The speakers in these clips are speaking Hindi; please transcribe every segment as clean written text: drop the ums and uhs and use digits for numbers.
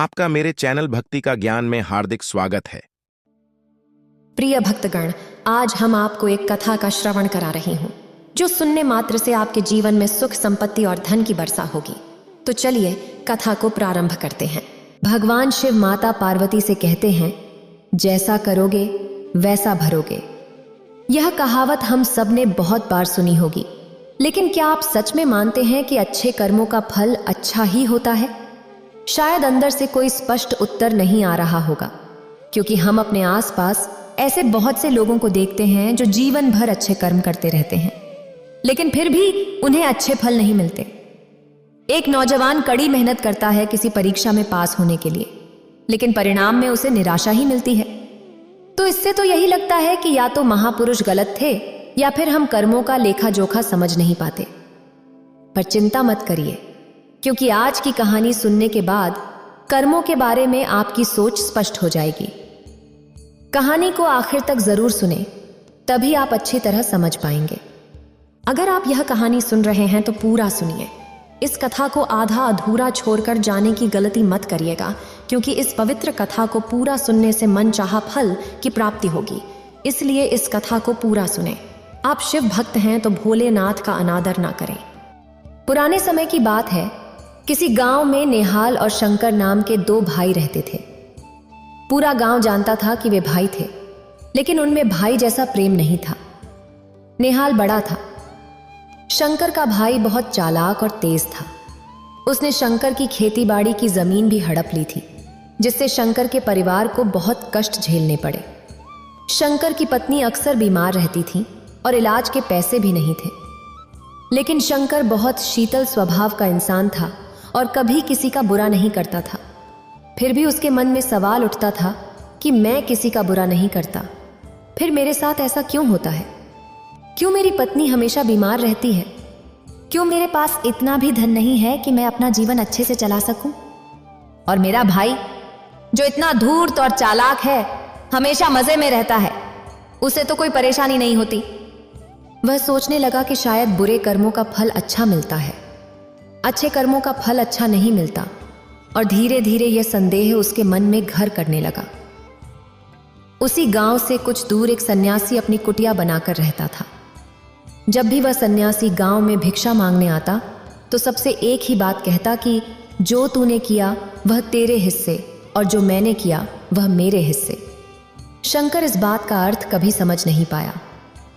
आपका मेरे चैनल भक्ति का ज्ञान में हार्दिक स्वागत है। प्रिय भक्तगण, आज हम आपको एक कथा का श्रवण करा रही हूँ जो सुनने मात्र से आपके जीवन में सुख, संपत्ति और धन की वर्षा होगी। तो चलिए कथा को प्रारंभ करते हैं। भगवान शिव माता पार्वती से कहते हैं, जैसा करोगे वैसा भरोगे। यह कहावत हम सब ने बहुत बार सुनी होगी, लेकिन क्या आप सच में मानते हैं कि अच्छे कर्मों का फल अच्छा ही होता है? शायद अंदर से कोई स्पष्ट उत्तर नहीं आ रहा होगा, क्योंकि हम अपने आसपास ऐसे बहुत से लोगों को देखते हैं जो जीवन भर अच्छे कर्म करते रहते हैं, लेकिन फिर भी उन्हें अच्छे फल नहीं मिलते। एक नौजवान कड़ी मेहनत करता है किसी परीक्षा में पास होने के लिए, लेकिन परिणाम में उसे निराशा ही मिलती है। तो इससे तो यही लगता है कि या तो महापुरुष गलत थे या फिर हम कर्मों का लेखा जोखा समझ नहीं पाते। पर चिंता मत करिए, क्योंकि आज की कहानी सुनने के बाद कर्मों के बारे में आपकी सोच स्पष्ट हो जाएगी। कहानी को आखिर तक जरूर सुने, तभी आप अच्छी तरह समझ पाएंगे। अगर आप यह कहानी सुन रहे हैं तो पूरा सुनिए। इस कथा को आधा अधूरा छोड़कर जाने की गलती मत करिएगा, क्योंकि इस पवित्र कथा को पूरा सुनने से मन चाहा फल की प्राप्ति होगी। इसलिए इस कथा को पूरा सुने। आप शिव भक्त हैं तो भोलेनाथ का अनादर ना करें। पुराने समय की बात है, किसी गांव में नेहाल और शंकर नाम के दो भाई रहते थे। पूरा गांव जानता था कि वे भाई थे, लेकिन उनमें भाई जैसा प्रेम नहीं था। नेहाल बड़ा था। शंकर का भाई बहुत चालाक और तेज था। उसने शंकर की खेतीबाड़ी की जमीन भी हड़प ली थी, जिससे शंकर के परिवार को बहुत कष्ट झेलने पड़े। शंकर की पत्नी अक्सर बीमार रहती थी और इलाज के पैसे भी नहीं थे। लेकिन शंकर बहुत शीतल स्वभाव का इंसान था और कभी किसी का बुरा नहीं करता था। फिर भी उसके मन में सवाल उठता था कि मैं किसी का बुरा नहीं करता, फिर मेरे साथ ऐसा क्यों होता है? क्यों मेरी पत्नी हमेशा बीमार रहती है? क्यों मेरे पास इतना भी धन नहीं है कि मैं अपना जीवन अच्छे से चला सकूं? और मेरा भाई जो इतना धूर्त और चालाक है, हमेशा मजे में रहता है, उसे तो कोई परेशानी नहीं होती। वह सोचने लगा कि शायद बुरे कर्मों का फल अच्छा मिलता है, अच्छे कर्मों का फल अच्छा नहीं मिलता। और धीरे धीरे यह संदेह उसके मन में घर करने लगा। उसी गांव से कुछ दूर एक सन्यासी अपनी कुटिया बनाकर रहता था। जब भी वह सन्यासी गांव में भिक्षा मांगने आता तो सबसे एक ही बात कहता कि जो तूने किया वह तेरे हिस्से और जो मैंने किया वह मेरे हिस्से। शंकर इस बात का अर्थ कभी समझ नहीं पाया।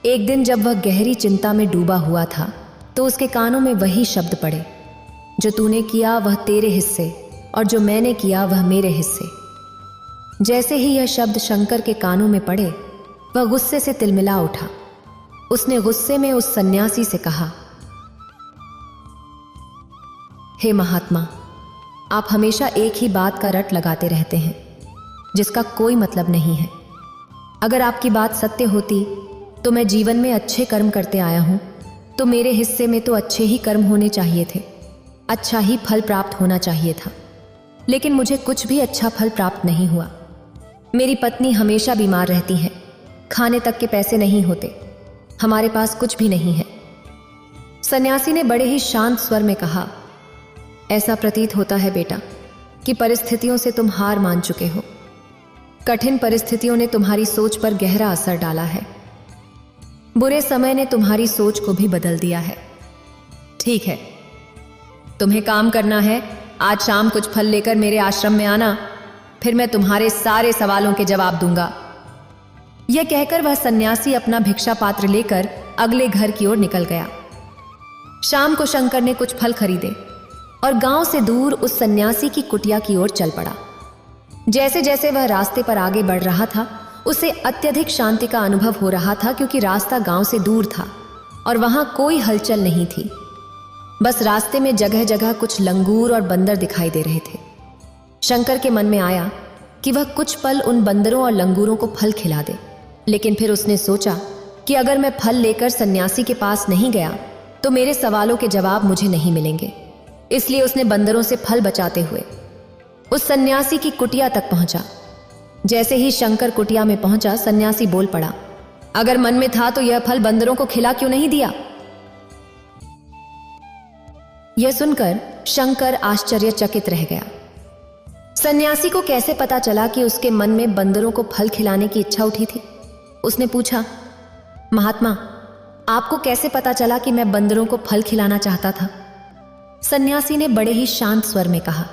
एक दिन जब वह गहरी चिंता में डूबा हुआ था तो उसके कानों में वही शब्द पड़े, जो तूने किया वह तेरे हिस्से और जो मैंने किया वह मेरे हिस्से। जैसे ही यह शब्द शंकर के कानों में पड़े, वह गुस्से से तिलमिला उठा। उसने गुस्से में उस सन्यासी से कहा, हे महात्मा, आप हमेशा एक ही बात का रट लगाते रहते हैं, जिसका कोई मतलब नहीं है। अगर आपकी बात सत्य होती तो मैं जीवन में अच्छे कर्म करते आया हूं, तो मेरे हिस्से में तो अच्छे ही कर्म होने चाहिए थे, अच्छा ही फल प्राप्त होना चाहिए था। लेकिन मुझे कुछ भी अच्छा फल प्राप्त नहीं हुआ। मेरी पत्नी हमेशा बीमार रहती है, खाने तक के पैसे नहीं होते, हमारे पास कुछ भी नहीं है। सन्यासी ने बड़े ही शांत स्वर में कहा, ऐसा प्रतीत होता है बेटा कि परिस्थितियों से तुम हार मान चुके हो। कठिन परिस्थितियों ने तुम्हारी सोच पर गहरा असर डाला है। बुरे समय ने तुम्हारी सोच को भी बदल दिया है। ठीक है, तुम्हें काम करना है। आज शाम कुछ फल लेकर मेरे आश्रम में आना, फिर मैं तुम्हारे सारे सवालों के जवाब दूंगा। यह कहकर वह सन्यासी अपना भिक्षा पात्र लेकर अगले घर की ओर निकल गया। शाम को शंकर ने कुछ फल खरीदे और गांव से दूर उस सन्यासी की कुटिया की ओर चल पड़ा। जैसे जैसे वह रास्ते पर आगे बढ़ रहा था, उसे अत्यधिक शांति का अनुभव हो रहा था, क्योंकि रास्ता गांव से दूर था और वहां कोई हलचल नहीं थी। बस रास्ते में जगह जगह कुछ लंगूर और बंदर दिखाई दे रहे थे। शंकर के मन में आया कि वह कुछ पल उन बंदरों और लंगूरों को फल खिला दे, लेकिन फिर उसने सोचा कि अगर मैं फल लेकर सन्यासी के पास नहीं गया तो मेरे सवालों के जवाब मुझे नहीं मिलेंगे। इसलिए उसने बंदरों से फल बचाते हुए उस सन्यासी की कुटिया तक पहुंचा। जैसे ही शंकर कुटिया में पहुंचा, सन्यासी बोल पड़ा, अगर मन में था तो यह फल बंदरों को खिला क्यों नहीं दिया? यह सुनकर शंकर आश्चर्यचकित रह गया। सन्यासी को कैसे पता चला कि उसके मन में बंदरों को फल खिलाने की इच्छा उठी थी? उसने पूछा, महात्मा, आपको कैसे पता चला कि मैं बंदरों को फल खिलाना चाहता था? सन्यासी ने बड़े ही शांत स्वर में कहा,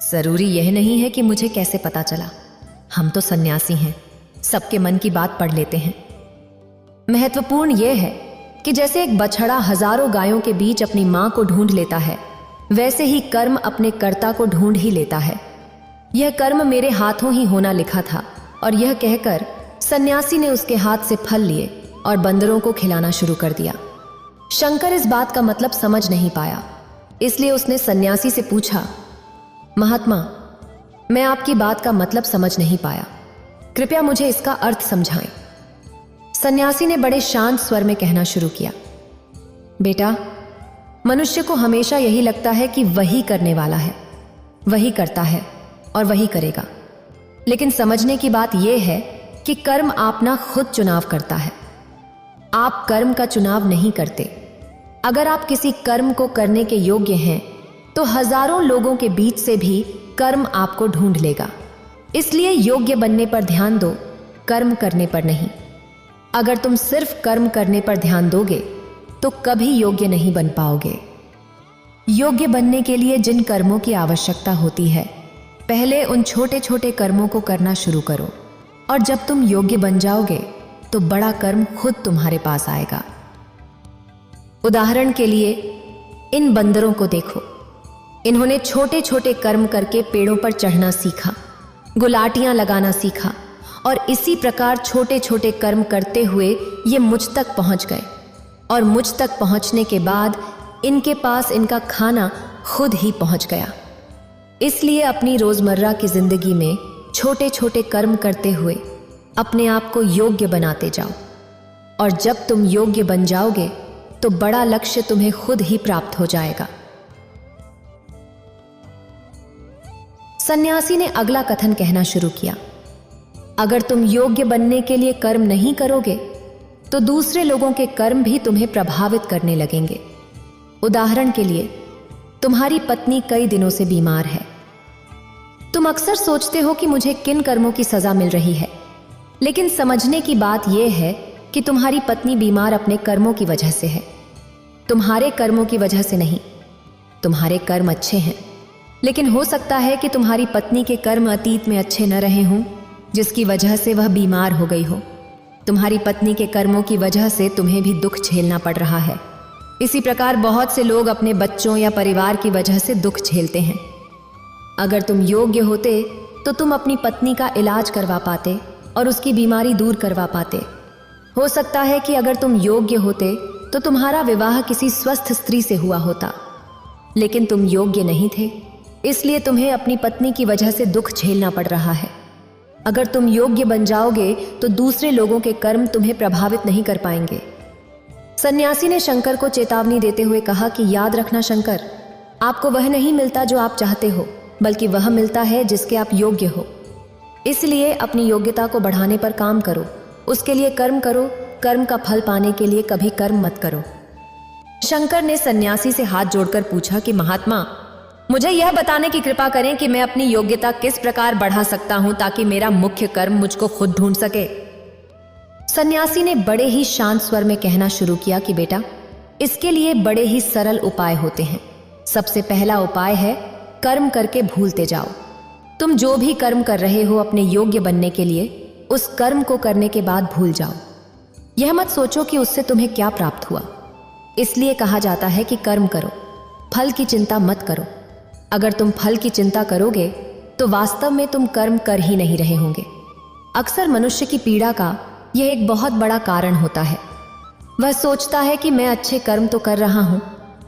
जरूरी यह नहीं है कि मुझे कैसे पता चला। हम तो सन्यासी हैं, सबके मन की बात पढ़ लेते हैं। महत्वपूर्ण यह है कि जैसे एक बछड़ा हजारों गायों के बीच अपनी मां को ढूंढ लेता है, वैसे ही कर्म अपने कर्ता को ढूंढ ही लेता है। यह कर्म मेरे हाथों ही होना लिखा था। और यह कहकर सन्यासी ने उसके हाथ से फल लिए और बंदरों को खिलाना शुरू कर दिया। शंकर इस बात का मतलब समझ नहीं पाया, इसलिए उसने सन्यासी से पूछा, महात्मा, मैं आपकी बात का मतलब समझ नहीं पाया, कृपया मुझे इसका अर्थ समझाएं। सन्यासी ने बड़े शांत स्वर में कहना शुरू किया, बेटा, मनुष्य को हमेशा यही लगता है कि वही करने वाला है, वही करता है और वही करेगा। लेकिन समझने की बात यह है कि कर्म अपना खुद चुनाव करता है। आप कर्म का चुनाव नहीं करते। अगर आप किसी कर्म को करने के योग्य हैं, तो हजारों लोगों के बीच से भी कर्म आपको ढूंढ लेगा। इसलिए योग्य बनने पर ध्यान दो, कर्म करने पर नहीं। अगर तुम सिर्फ कर्म करने पर ध्यान दोगे तो कभी योग्य नहीं बन पाओगे। योग्य बनने के लिए जिन कर्मों की आवश्यकता होती है, पहले उन छोटे छोटे कर्मों को करना शुरू करो, और जब तुम योग्य बन जाओगे तो बड़ा कर्म खुद तुम्हारे पास आएगा। उदाहरण के लिए इन बंदरों को देखो। इन्होंने छोटे छोटे कर्म करके पेड़ों पर चढ़ना सीखा, गुलाटियां लगाना सीखा, और इसी प्रकार छोटे छोटे कर्म करते हुए ये मुझ तक पहुंच गए। और मुझ तक पहुंचने के बाद इनके पास इनका खाना खुद ही पहुंच गया। इसलिए अपनी रोजमर्रा की जिंदगी में छोटे छोटे कर्म करते हुए अपने आप को योग्य बनाते जाओ, और जब तुम योग्य बन जाओगे तो बड़ा लक्ष्य तुम्हें खुद ही प्राप्त हो जाएगा। सन्यासी ने अगला कथन कहना शुरू किया, अगर तुम योग्य बनने के लिए कर्म नहीं करोगे तो दूसरे लोगों के कर्म भी तुम्हें प्रभावित करने लगेंगे। उदाहरण के लिए, तुम्हारी पत्नी कई दिनों से बीमार है। तुम अक्सर सोचते हो कि मुझे किन कर्मों की सजा मिल रही है, लेकिन समझने की बात यह है कि तुम्हारी पत्नी बीमार अपने कर्मों की वजह से है, तुम्हारे कर्मों की वजह से नहीं। तुम्हारे कर्म अच्छे हैं, लेकिन हो सकता है कि तुम्हारी पत्नी के कर्म अतीत में अच्छे न रहे हों, जिसकी वजह से वह बीमार हो गई हो। तुम्हारी पत्नी के कर्मों की वजह से तुम्हें भी दुख झेलना पड़ रहा है। इसी प्रकार बहुत से लोग अपने बच्चों या परिवार की वजह से दुख झेलते हैं। अगर तुम योग्य होते तो तुम अपनी पत्नी का इलाज करवा पाते और उसकी बीमारी दूर करवा पाते। हो सकता है कि अगर तुम योग्य होते तो तुम्हारा विवाह किसी स्वस्थ स्त्री से हुआ होता, लेकिन तुम योग्य नहीं थे, इसलिए तुम्हें अपनी पत्नी की वजह से दुख झेलना पड़ रहा है। अगर तुम योग्य बन जाओगे तो दूसरे लोगों के कर्म तुम्हें प्रभावित नहीं कर पाएंगे। सन्यासी ने शंकर को चेतावनी देते हुए कहा कि याद रखना शंकर, आपको वह नहीं मिलता जो आप चाहते हो, बल्कि वह मिलता है जिसके आप योग्य हो। इसलिए अपनी योग्यता को बढ़ाने पर काम करो, उसके लिए कर्म करो। कर्म का फल पाने के लिए कभी कर्म मत करो। शंकर ने सन्यासी से हाथ जोड़कर पूछा कि महात्मा, मुझे यह बताने की कृपा करें कि मैं अपनी योग्यता किस प्रकार बढ़ा सकता हूं ताकि मेरा मुख्य कर्म मुझको खुद ढूंढ सके। सन्यासी ने बड़े ही शांत स्वर में कहना शुरू किया कि बेटा, इसके लिए बड़े ही सरल उपाय होते हैं। सबसे पहला उपाय है कर्म करके भूलते जाओ। तुम जो भी कर्म कर रहे हो अपने योग्य बनने के लिए, उस कर्म को करने के बाद भूल जाओ। यह मत सोचो कि उससे तुम्हें क्या प्राप्त हुआ। इसलिए कहा जाता है कि कर्म करो, फल की चिंता मत करो। अगर तुम फल की चिंता करोगे तो वास्तव में तुम कर्म कर ही नहीं रहे होंगे। अक्सर मनुष्य की पीड़ा का यह एक बहुत बड़ा कारण होता है। वह सोचता है कि मैं अच्छे कर्म तो कर रहा हूं,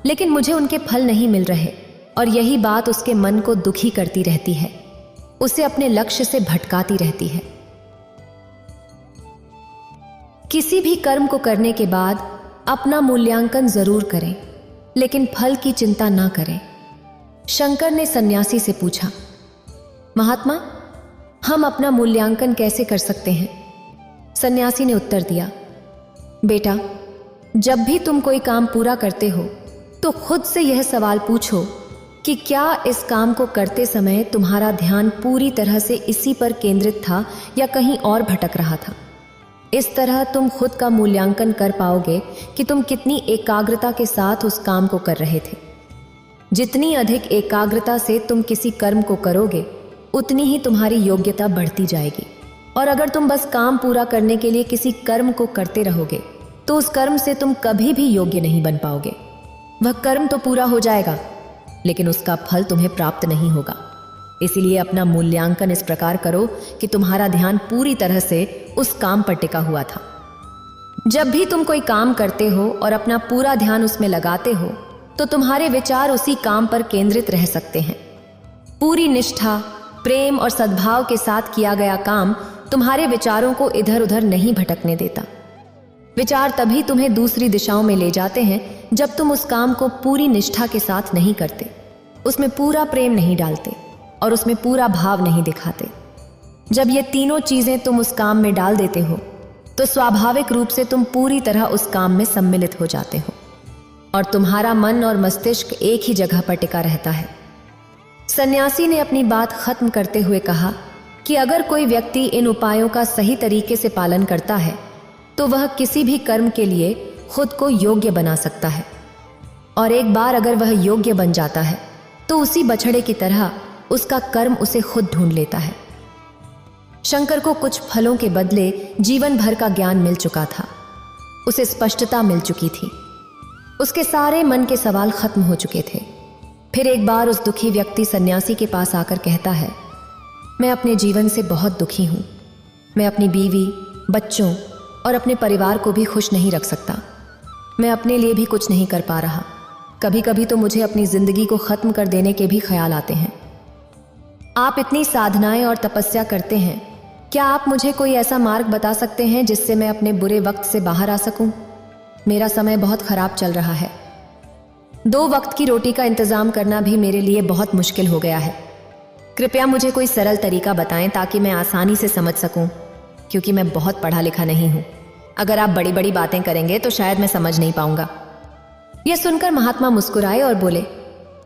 लेकिन मुझे उनके फल नहीं मिल रहे, और यही बात उसके मन को दुखी करती रहती है, उसे अपने लक्ष्य से भटकाती रहती है। किसी भी कर्म को करने के बाद अपना मूल्यांकन जरूर करें, लेकिन फल की चिंता ना करें। शंकर ने सन्यासी से पूछा, महात्मा, हम अपना मूल्यांकन कैसे कर सकते हैं? सन्यासी ने उत्तर दिया, बेटा, जब भी तुम कोई काम पूरा करते हो तो खुद से यह सवाल पूछो कि क्या इस काम को करते समय तुम्हारा ध्यान पूरी तरह से इसी पर केंद्रित था या कहीं और भटक रहा था। इस तरह तुम खुद का मूल्यांकन कर पाओगे कि तुम कितनी एकाग्रता के साथ उस काम को कर रहे थे। जितनी अधिक एकाग्रता से तुम किसी कर्म को करोगे, उतनी ही तुम्हारी योग्यता बढ़ती जाएगी। और अगर तुम बस काम पूरा करने के लिए किसी कर्म को करते रहोगे, तो उस कर्म से तुम कभी भी योग्य नहीं बन पाओगे। वह कर्म तो पूरा हो जाएगा, लेकिन उसका फल तुम्हें प्राप्त नहीं होगा। इसीलिए अपना मूल्यांकन इस प्रकार करो कि तुम्हारा ध्यान पूरी तरह से उस काम पर टिका हुआ था। जब भी तुम कोई काम करते हो और अपना पूरा ध्यान उसमें लगाते हो, तो तुम्हारे विचार उसी काम पर केंद्रित रह सकते हैं। पूरी निष्ठा, प्रेम और सद्भाव के साथ किया गया काम तुम्हारे विचारों को इधर उधर नहीं भटकने देता। विचार तभी तुम्हें दूसरी दिशाओं में ले जाते हैं जब तुम उस काम को पूरी निष्ठा के साथ नहीं करते, उसमें पूरा प्रेम नहीं डालते और उसमें पूरा भाव नहीं दिखाते। जब ये तीनों चीजें तुम उस काम में डाल देते हो, तो स्वाभाविक रूप से तुम पूरी तरह उस काम में सम्मिलित हो जाते हो और तुम्हारा मन और मस्तिष्क एक ही जगह पर टिका रहता है। सन्यासी ने अपनी बात खत्म करते हुए कहा कि अगर कोई व्यक्ति इन उपायों का सही तरीके से पालन करता है, तो वह किसी भी कर्म के लिए खुद को योग्य बना सकता है। और एक बार अगर वह योग्य बन जाता है, तो उसी बछड़े की तरह उसका कर्म उसे खुद ढूंढ लेता है। शंकर को कुछ फलों के बदले जीवन भर का ज्ञान मिल चुका था। उसे स्पष्टता मिल चुकी थी। उसके सारे मन के सवाल खत्म हो चुके थे। फिर एक बार उस दुखी व्यक्ति सन्यासी के पास आकर कहता है, मैं अपने जीवन से बहुत दुखी हूं। मैं अपनी बीवी, बच्चों और अपने परिवार को भी खुश नहीं रख सकता। मैं अपने लिए भी कुछ नहीं कर पा रहा। कभी कभी तो मुझे अपनी जिंदगी को खत्म कर देने के भी ख्याल आते हैं। आप इतनी साधनाएं और तपस्या करते हैं, क्या आप मुझे कोई ऐसा मार्ग बता सकते हैं जिससे मैं अपने बुरे वक्त से बाहर आ सकूं? मेरा समय बहुत खराब चल रहा है। 2 वक्त की रोटी का इंतजाम करना भी मेरे लिए बहुत मुश्किल हो गया है। कृपया मुझे कोई सरल तरीका बताएं ताकि मैं आसानी से समझ सकूं, क्योंकि मैं बहुत पढ़ा लिखा नहीं हूं। अगर आप बड़ी बड़ी बातें करेंगे तो शायद मैं समझ नहीं पाऊंगा। यह सुनकर महात्मा मुस्कुराए और बोले,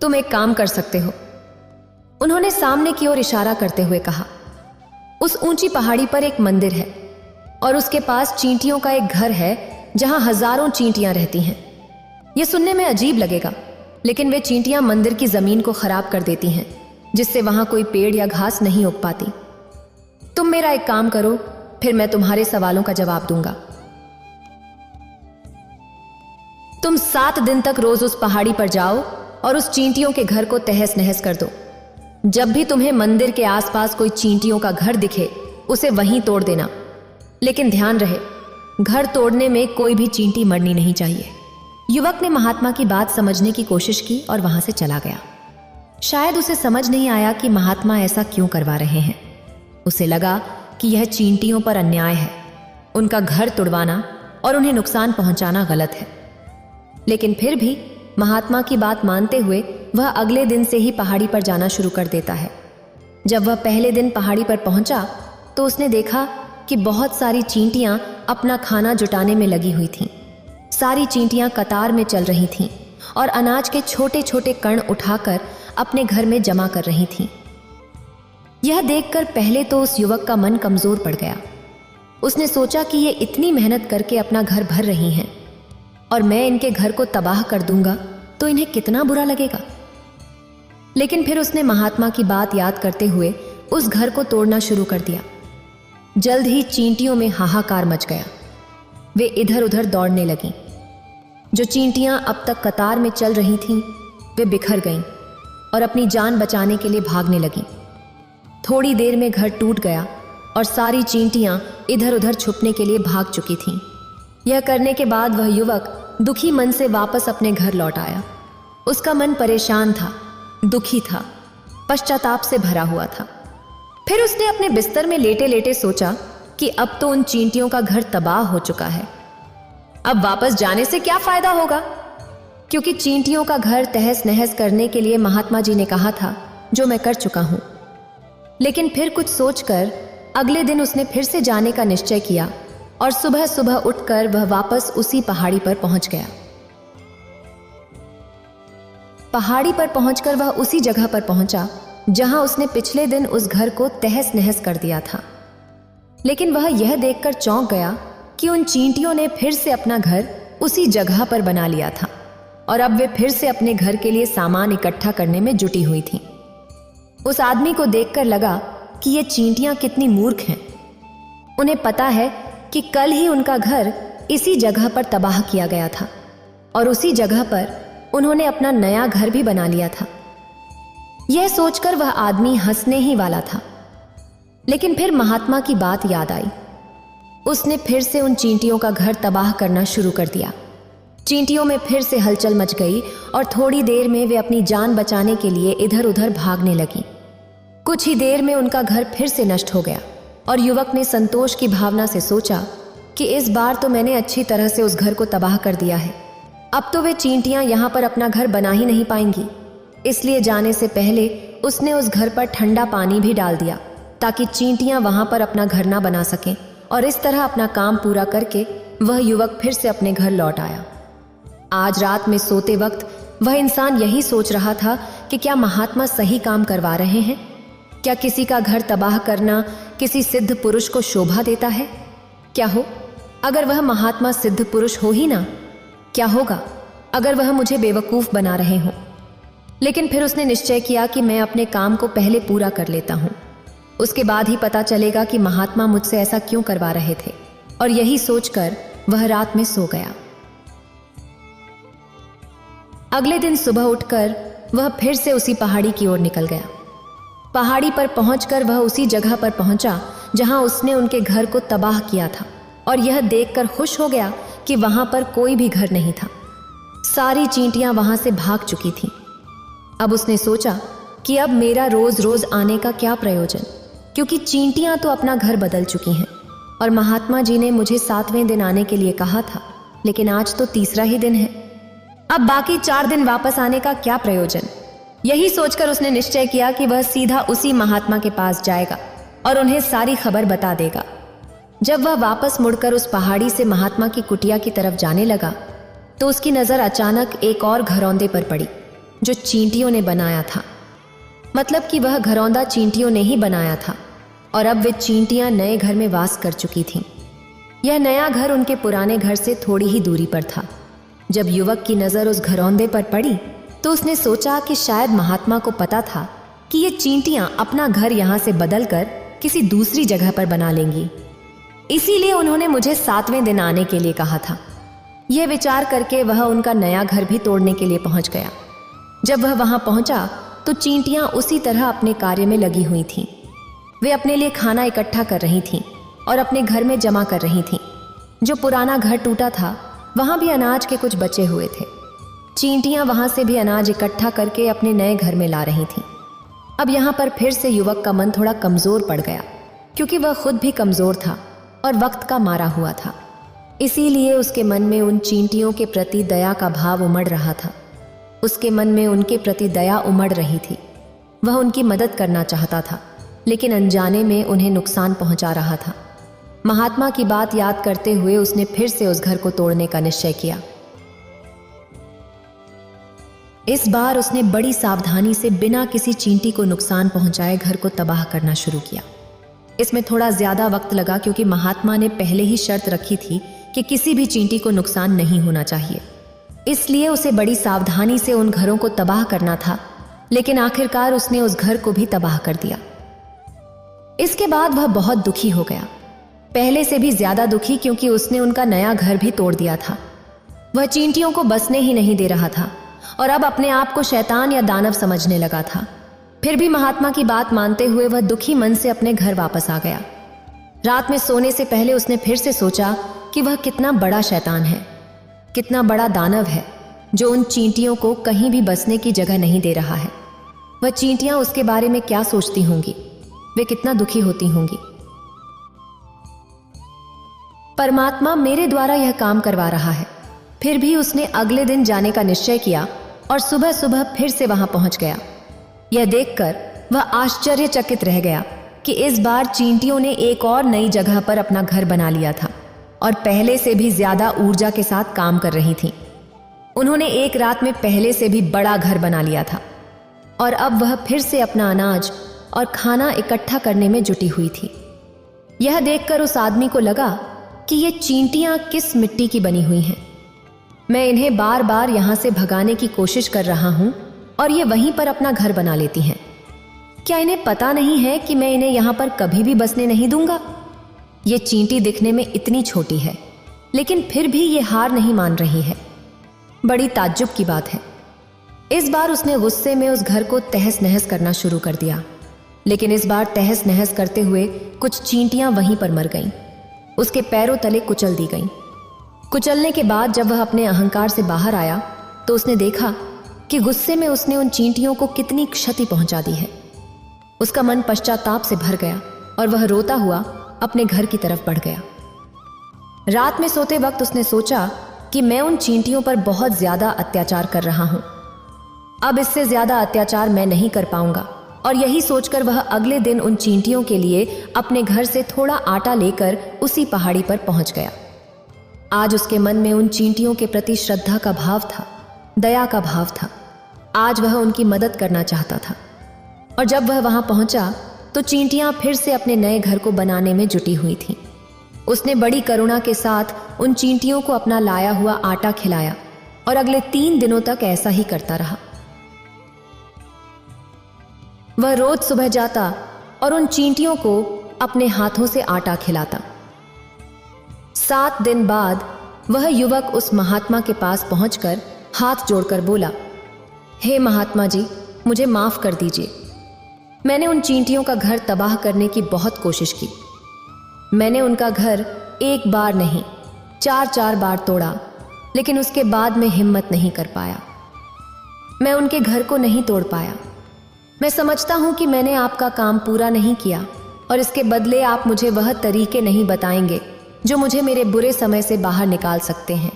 तुम एक काम कर सकते हो। उन्होंने सामने की ओर इशारा करते हुए कहा, उस ऊंची पहाड़ी पर एक मंदिर है और उसके पास चींटियों का एक घर है जहां हजारों चींटियां रहती हैं। यह सुनने में अजीब लगेगा, लेकिन वे चींटियां मंदिर की जमीन को खराब कर देती हैं, जिससे वहां कोई पेड़ या घास नहीं उग पाती। तुम मेरा एक काम करो, फिर मैं तुम्हारे सवालों का जवाब दूंगा। तुम 7 दिन तक रोज उस पहाड़ी पर जाओ और उस चींटियों के घर को तहस नहस कर दो। जब भी तुम्हें मंदिर के आसपास कोई चींटियों का घर दिखे, उसे वहीं तोड़ देना। लेकिन ध्यान रहे, घर तोड़ने में कोई भी चींटी मरनी नहीं चाहिए। युवक ने महात्मा की बात समझने की कोशिश की और वहां से चला गया। शायद उसे समझ नहीं आया कि महात्मा ऐसा क्यों करवा रहे हैं। उसे लगा कि यह चींटियों पर अन्याय है। उनका घर तुड़वाना और उन्हें नुकसान पहुंचाना गलत है। लेकिन फिर भी महात्मा की बात मानते हुए वह अगले दिन से ही पहाड़ी पर जाना शुरू कर देता है। जब वह पहले दिन पहाड़ी पर पहुंचा, तो उसने देखा कि बहुत सारी चींटियां अपना खाना जुटाने में लगी हुई थीं। सारी चींटियां कतार में चल रही थीं और अनाज के छोटे छोटे कण उठाकर अपने घर में जमा कर रही थीं। यह देखकर पहले तो उस युवक का मन कमजोर पड़ गया। उसने सोचा कि ये इतनी मेहनत करके अपना घर भर रही हैं और मैं इनके घर को तबाह कर दूंगा तो इन्हें कितना बुरा लगेगा। लेकिन फिर उसने महात्मा की बात याद करते हुए उस घर को तोड़ना शुरू कर दिया। जल्द ही चींटियों में हाहाकार मच गया। वे इधर उधर दौड़ने लगीं। जो चींटियां अब तक कतार में चल रही थीं, वे बिखर गईं और अपनी जान बचाने के लिए भागने लगीं। थोड़ी देर में घर टूट गया और सारी चींटियां इधर उधर छुपने के लिए भाग चुकी थीं। यह करने के बाद वह युवक दुखी मन से वापस अपने घर लौट आया। उसका मन परेशान था, दुखी था, पश्चाताप से भरा हुआ था। फिर उसने अपने बिस्तर में लेटे लेटे सोचा कि अब तो उन चींटियों का घर तबाह हो चुका है। अब वापस जाने से क्या फायदा होगा, क्योंकि चींटियों का घर तहस नहस करने के लिए महात्मा जी ने कहा था, जो मैं कर चुका हूं। लेकिन फिर कुछ सोचकर अगले दिन उसने फिर से जाने का निश्चय किया और सुबह सुबह उठकर वह वापस उसी पहाड़ी पर पहुंच गया। पहाड़ी पर पहुंचकर वह उसी जगह पर पहुंचा जहां उसने पिछले दिन उस घर को तहस नहस कर दिया था। लेकिन वह यह देखकर चौंक गया कि उन चींटियों ने फिर से अपना घर उसी जगह पर बना लिया था और अब वे फिर से अपने घर के लिए सामान इकट्ठा करने में जुटी हुई थीं। उस आदमी को देखकर लगा कि ये चींटियां कितनी मूर्ख हैं। उन्हें पता है कि कल ही उनका घर इसी जगह पर तबाह किया गया था और उसी जगह पर उन्होंने अपना नया घर भी बना लिया था। यह सोचकर वह आदमी हंसने ही वाला था, लेकिन फिर महात्मा की बात याद आई। उसने फिर से उन चींटियों का घर तबाह करना शुरू कर दिया। चींटियों में फिर से हलचल मच गई और थोड़ी देर में वे अपनी जान बचाने के लिए इधर उधर भागने लगी। कुछ ही देर में उनका घर फिर से नष्ट हो गया और युवक ने संतोष की भावना से सोचा कि इस बार तो मैंने अच्छी तरह से उस घर को तबाह कर दिया है। अब तो वे चींटियां यहाँ पर अपना घर बना ही नहीं पाएंगी। इसलिए जाने से पहले उसने उस घर पर ठंडा पानी भी डाल दिया ताकि चींटियां वहां पर अपना घर ना बना सकें, और इस तरह अपना काम पूरा करके वह युवक फिर से अपने घर लौट आया। आज रात में सोते वक्त वह इंसान यही सोच रहा था कि क्या महात्मा सही काम करवा रहे हैं? क्या किसी का घर तबाह करना किसी सिद्ध पुरुष को शोभा देता है? क्या हो अगर वह महात्मा सिद्ध पुरुष हो ही ना? क्या होगा अगर वह मुझे बेवकूफ बना रहे हों? लेकिन फिर उसने निश्चय किया कि मैं अपने काम को पहले पूरा कर लेता हूं, उसके बाद ही पता चलेगा कि महात्मा मुझसे ऐसा क्यों करवा रहे थे। और यही सोचकर वह रात में सो गया। अगले दिन सुबह उठकर वह फिर से उसी पहाड़ी की ओर निकल गया। पहाड़ी पर पहुंचकर वह उसी जगह पर पहुंचा जहां उसने उनके घर को तबाह किया था और यह देखकर खुश हो गया कि वहां पर कोई भी घर नहीं था। सारी चींटियां वहां से भाग चुकी थीं। अब उसने सोचा कि अब मेरा रोज रोज आने का क्या प्रयोजन, क्योंकि चींटियां तो अपना घर बदल चुकी हैं और महात्मा जी ने मुझे 7वें दिन आने के लिए कहा था, लेकिन आज तो तीसरा ही दिन है। अब बाकी 4 दिन वापस आने का क्या प्रयोजन? यही सोचकर उसने निश्चय किया कि वह सीधा उसी महात्मा के पास जाएगा और उन्हें सारी खबर बता देगा। जब वह वापस मुड़कर उस पहाड़ी से महात्मा की कुटिया की तरफ जाने लगा तो उसकी नजर अचानक एक और घरौंदे पर पड़ी जो चींटियों ने बनाया था। मतलब कि वह घरौंदा चींटियों ने ही बनाया था और अब वे चींटियां नए घर में वास कर चुकी थीं। यह नया घर उनके पुराने घर से थोड़ी ही दूरी पर था। जब युवक की नजर उस घरौंदे पर पड़ी तो उसने सोचा कि शायद महात्मा को पता था कि ये चींटियां अपना घर यहां से बदलकर किसी दूसरी जगह पर बना लेंगी, इसीलिए उन्होंने मुझे 7वें दिन आने के लिए कहा था। यह विचार करके वह उनका नया घर भी तोड़ने के लिए पहुंच गया। जब वह वहां पहुंचा तो चींटियां उसी तरह अपने कार्य में लगी हुई थीं। वे अपने लिए खाना इकट्ठा कर रही थीं और अपने घर में जमा कर रही थीं। जो पुराना घर टूटा था वहां भी अनाज के कुछ बचे हुए थे। चींटियां वहां से भी अनाज इकट्ठा करके अपने नए घर में ला रही थीं। अब यहाँ पर फिर से युवक का मन थोड़ा कमजोर पड़ गया, क्योंकि वह खुद भी कमजोर था और वक्त का मारा हुआ था। इसीलिए उसके मन में उन चींटियों के प्रति दया का भाव उमड़ रहा था। उसके मन में उनके प्रति दया उमड़ रही थी। वह उनकी मदद करना चाहता था, लेकिन अनजाने में उन्हें नुकसान पहुंचा रहा था। महात्मा की बात याद करते हुए उसने फिर से उस घर को तोड़ने का निश्चय किया। इस बार उसने बड़ी सावधानी से बिना किसी चींटी को नुकसान पहुंचाए घर को तबाह करना शुरू किया। इसमें थोड़ा ज्यादा वक्त लगा, क्योंकि महात्मा ने पहले ही शर्त रखी थी कि किसी भी चींटी को नुकसान नहीं होना चाहिए। इसलिए उसे बड़ी सावधानी से उन घरों को तबाह करना था, लेकिन आखिरकार उसने उस घर को भी तबाह कर दिया। इसके बाद वह बहुत दुखी हो गया, पहले से भी ज्यादा दुखी, क्योंकि उसने उनका नया घर भी तोड़ दिया था। वह चींटियों को बसने ही नहीं दे रहा था और अब अपने आप को शैतान या दानव समझने लगा था। फिर भी महात्मा की बात मानते हुए वह दुखी मन से अपने घर वापस आ गया। रात में सोने से पहले उसने फिर से सोचा कि वह कितना बड़ा शैतान है, कितना बड़ा दानव है, जो उन चींटियों को कहीं भी बसने की जगह नहीं दे रहा है। वह चींटियां उसके बारे में क्या सोचती होंगी, वे कितना दुखी होती होंगी। परमात्मा मेरे द्वारा यह काम करवा रहा है। फिर भी उसने अगले दिन जाने का निश्चय किया और सुबह सुबह फिर से वहां पहुंच गया। यह देखकर वह आश्चर्यचकित रह गया कि इस बार चींटियों ने एक और नई जगह पर अपना घर बना लिया था और पहले से भी ज्यादा ऊर्जा के साथ काम कर रही थीं। उन्होंने एक रात में पहले से भी बड़ा घर बना लिया था और अब वह फिर से अपना अनाज और खाना इकट्ठा करने में जुटी हुई थी। यह देखकर उस आदमी को लगा कि ये चींटियां किस मिट्टी की बनी हुई हैं। मैं इन्हें बार बार यहां से भगाने की कोशिश कर रहा हूं और ये वहीं पर अपना घर बना लेती हैं। क्या इन्हें पता नहीं है कि मैं इन्हें यहां पर कभी भी बसने नहीं दूंगा? ये चींटी दिखने में इतनी छोटी है, लेकिन फिर भी ये हार नहीं मान रही है। बड़ी ताज्जुब की बात है। इस बार उसने गुस्से में उस घर को तहस नहस करना शुरू कर दिया, लेकिन इस बार तहस नहस करते हुए कुछ चींटियां वहीं पर मर गईं। उसके पैरों तले कुचल दी गईं। कुचलने के बाद जब वह अपने अहंकार से बाहर आया तो उसने देखा कि गुस्से में उसने उन चींटियों को कितनी क्षति पहुंचा दी है। उसका मन पश्चाताप से भर गया और वह रोता हुआ अपने घर की तरफ बढ़ गया। रात में सोते वक्त उसने सोचा कि मैं उन चींटियों पर बहुत ज्यादा अत्याचार कर रहा हूं। अब इससे ज्यादा अत्याचार मैं नहीं कर पाऊंगा, और यही सोचकर वह अगले दिन उन चींटियों के लिए अपने घर से थोड़ा आटा लेकर उसी पहाड़ी पर पहुंच गया। आज उसके मन में उन चींटियों के प्रति श्रद्धा का भाव था, दया का भाव था। आज वह उनकी मदद करना चाहता था। और जब वह वहां पहुंचा तो चींटियां फिर से अपने नए घर को बनाने में जुटी हुई थीं। उसने बड़ी करुणा के साथ उन चींटियों को अपना लाया हुआ आटा खिलाया और अगले 3 दिनों तक ऐसा ही करता रहा। वह रोज सुबह जाता और उन चींटियों को अपने हाथों से आटा खिलाता। 7 दिन बाद वह युवक उस महात्मा के पास पहुंचकर हाथ जोड़कर बोला, हे महात्मा जी, मुझे माफ कर दीजिए। मैंने उन चींटियों का घर तबाह करने की बहुत कोशिश की। मैंने उनका घर 1 बार नहीं 4 बार तोड़ा, लेकिन उसके बाद मैं हिम्मत नहीं कर पाया। मैं उनके घर को नहीं तोड़ पाया। मैं समझता हूं कि मैंने आपका काम पूरा नहीं किया और इसके बदले आप मुझे वह तरीके नहीं बताएंगे जो मुझे मेरे बुरे समय से बाहर निकाल सकते हैं,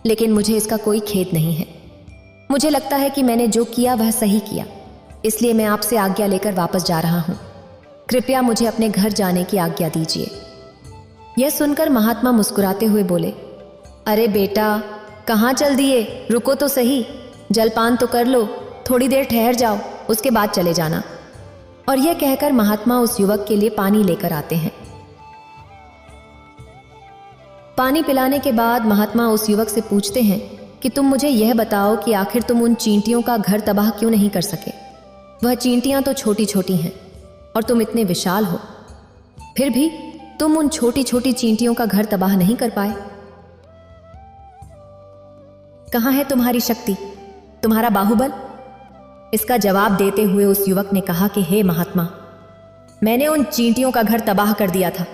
लेकिन मुझे इसका कोई खेद नहीं है। मुझे लगता है कि मैंने जो किया वह सही किया, इसलिए मैं आपसे आज्ञा लेकर वापस जा रहा हूं। कृपया मुझे अपने घर जाने की आज्ञा दीजिए। यह सुनकर महात्मा मुस्कुराते हुए बोले, अरे बेटा, कहाँ चल दिए? रुको तो सही, जलपान तो कर लो, थोड़ी देर ठहर जाओ, उसके बाद चले जाना। और यह कहकर महात्मा उस युवक के लिए पानी लेकर आते हैं। पानी पिलाने के बाद महात्मा उस युवक से पूछते हैं कि तुम मुझे यह बताओ कि आखिर तुम उन चींटियों का घर तबाह क्यों नहीं कर सके? वह चींटियां तो छोटी छोटी हैं और तुम इतने विशाल हो, फिर भी तुम उन छोटी छोटी चींटियों का घर तबाह नहीं कर पाए। कहां है तुम्हारी शक्ति, तुम्हारा बाहुबल? इसका जवाब देते हुए उस युवक ने कहा कि हे महात्मा, मैंने उन चींटियों का घर तबाह कर दिया था,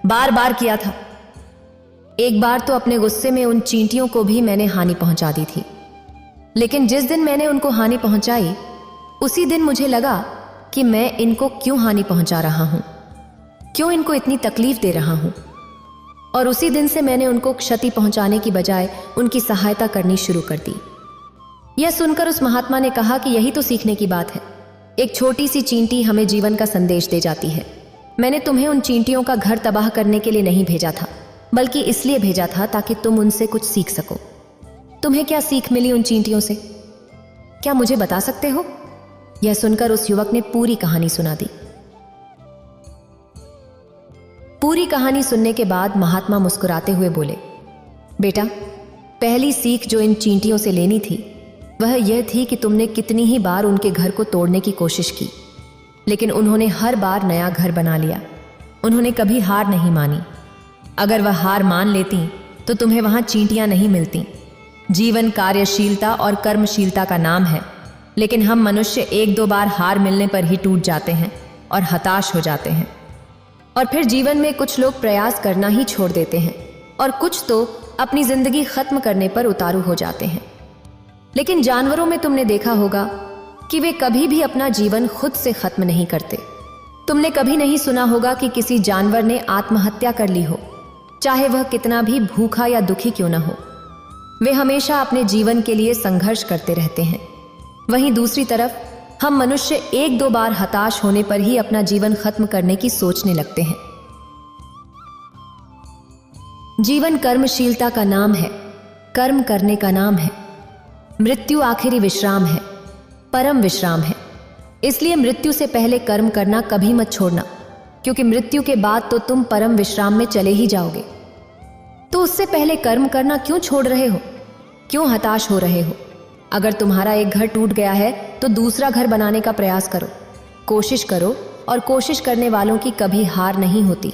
बार बार किया था। एक बार तो अपने गुस्से में उन चींटियों को भी मैंने हानि पहुंचा दी थी, लेकिन जिस दिन मैंने उनको हानि पहुंचाई उसी दिन मुझे लगा कि मैं इनको क्यों हानि पहुंचा रहा हूं, क्यों इनको इतनी तकलीफ दे रहा हूं, और उसी दिन से मैंने उनको क्षति पहुंचाने की बजाय उनकी सहायता करनी शुरू कर दी। यह सुनकर उस महात्मा ने कहा कि यही तो सीखने की बात है। एक छोटी सी चींटी हमें जीवन का संदेश दे जाती है। मैंने तुम्हें उन चींटियों का घर तबाह करने के लिए नहीं भेजा था, बल्कि इसलिए भेजा था ताकि तुम उनसे कुछ सीख सको। तुम्हें क्या सीख मिली उन चींटियों से? क्या मुझे बता सकते हो? यह सुनकर उस युवक ने पूरी कहानी सुना दी। पूरी कहानी सुनने के बाद महात्मा मुस्कुराते हुए बोले, बेटा, पहली सीख जो इन चींटियों से लेनी थी वह यह थी कि तुमने कितनी ही बार उनके घर को तोड़ने की कोशिश की, लेकिन उन्होंने हर बार नया घर बना लिया। उन्होंने कभी हार नहीं मानी। अगर वह हार मान लेती तो तुम्हें वहां चींटियां नहीं मिलती। जीवन कार्यशीलता और कर्मशीलता का नाम है, लेकिन हम मनुष्य 1-2 बार हार मिलने पर ही टूट जाते हैं और हताश हो जाते हैं। और फिर जीवन में कुछ लोग प्रयास करना ही छोड़ देते हैं और कुछ तो अपनी जिंदगी खत्म करने पर उतारू हो जाते हैं। लेकिन जानवरों में तुमने देखा होगा कि वे कभी भी अपना जीवन खुद से खत्म नहीं करते। तुमने कभी नहीं सुना होगा कि किसी जानवर ने आत्महत्या कर ली हो, चाहे वह कितना भी भूखा या दुखी क्यों न हो। वे हमेशा अपने जीवन के लिए संघर्ष करते रहते हैं। वहीं दूसरी तरफ हम मनुष्य 1-2 बार हताश होने पर ही अपना जीवन खत्म करने की सोचने लगते हैं। जीवन कर्मशीलता का नाम है, कर्म करने का नाम है। मृत्यु आखिरी विश्राम है, परम विश्राम है। इसलिए मृत्यु से पहले कर्म करना कभी मत छोड़ना, क्योंकि मृत्यु के बाद तो तुम परम विश्राम में चले ही जाओगे। तो उससे पहले कर्म करना क्यों छोड़ रहे हो? क्यों हताश हो रहे हो? अगर तुम्हारा एक घर टूट गया है तो दूसरा घर बनाने का प्रयास करो, कोशिश करो, और कोशिश करने वालों की कभी हार नहीं होती।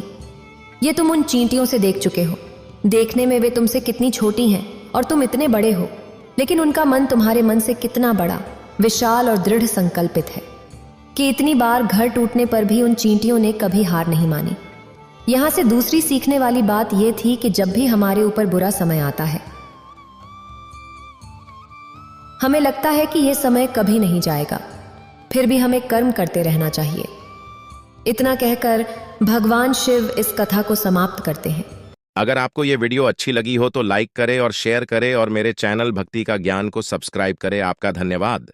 ये तुम उन चींटियों से देख चुके हो। देखने में वे तुमसे कितनी छोटी हैं और तुम इतने बड़े हो, लेकिन उनका मन तुम्हारे मन से कितना बड़ा, विशाल और दृढ़ संकल्पित है कि इतनी बार घर टूटने पर भी उन चींटियों ने कभी हार नहीं मानी। यहां से दूसरी सीखने वाली बात यह थी कि जब भी हमारे ऊपर बुरा समय आता है, हमें लगता है कि यह समय कभी नहीं जाएगा, फिर भी हमें कर्म करते रहना चाहिए। इतना कहकर भगवान शिव इस कथा को समाप्त करते हैं। अगर आपको ये वीडियो अच्छी लगी हो तो लाइक करें और शेयर करें और मेरे चैनल भक्ति का ज्ञान को सब्सक्राइब करें। आपका धन्यवाद।